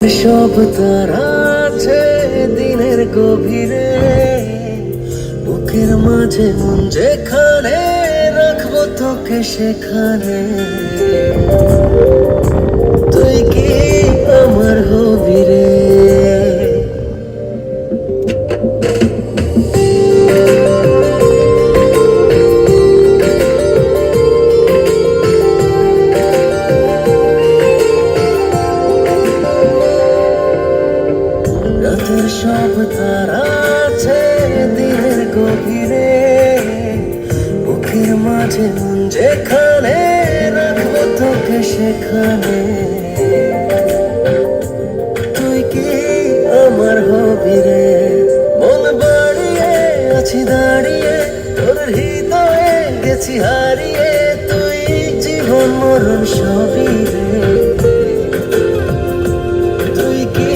সব তারা আছে দিনের গভীরে, বুকের মাঝে মন যেখানে রাখবো তোকে সেখানে। তুই কি আমার হবি রে? রাতের সব তারা আছে দিনের গভীরে, বুকের মাঝে মন যেখানে রাখবো তোকে সেখানে। তুই কি আমার হবি রে? মন বাড়িয়ে আছি দাঁড়িয়ে, তোর হৃদয়ে গেছি হারিয়ে। তুই জীবন মরণ সবই রে। তুই কি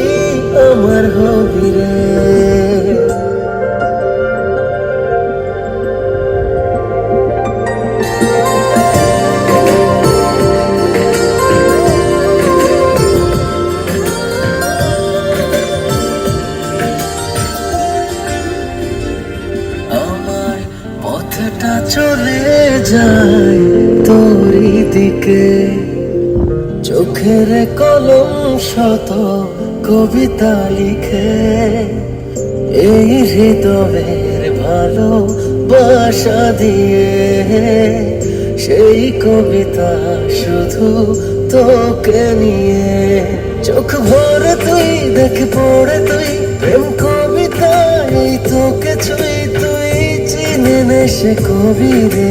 আমার হবি রে? আমার পথটা চলে যায় তোরই দিকে, চোখের কলম শত কবিতা লিখে। এই হৃদয়ের ভালোবাসা দিয়ে সেই কবিতা শুধু তোকে নিয়ে। চোখ ভরে তুই দেখে পড়ে তুই প্রেম কবিতা, এই তোকে ছুঁই তুই চিনে নে সে কবি রে।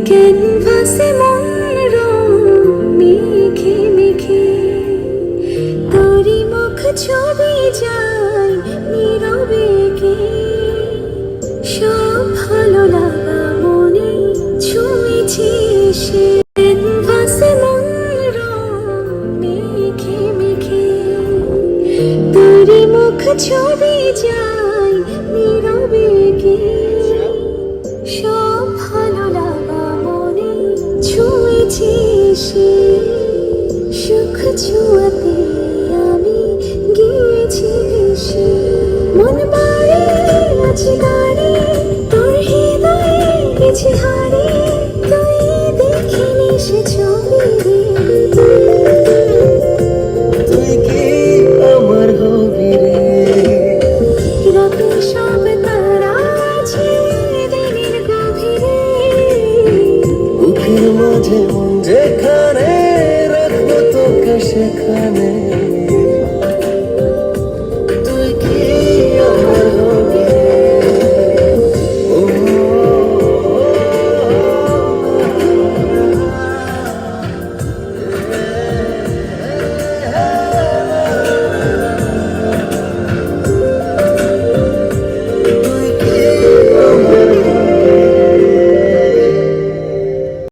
ক্যানভাসে মন রং মেখে মেখে, তোরই মুখ ছবি যায় নীরবে কে। সব ভালো লাগা মনে ছুঁয়েছি সে। ক্যানভাসে মন রং মেখে মেখে, তোরই মুখ ছবি যায় নীরবে কে। সব ভালো লাগা মনে ছুঁয়েছি সে। সুখ ছুঁয়াতে আমি গিয়েছি ভেসে। মন বাড়িয়ে আছি দাঁড়িয়ে, তোর হৃদয়ে গেছি হারিয়ে। তুই দেখিনি সে ছবি রে। তুই কি আমার হবি রে? রাতের সব তারা আছে দিনের গভীরে, বুকের মাঝে মন যেখানে রাখবো তোকে সেখানে। তুই কি আমার হবি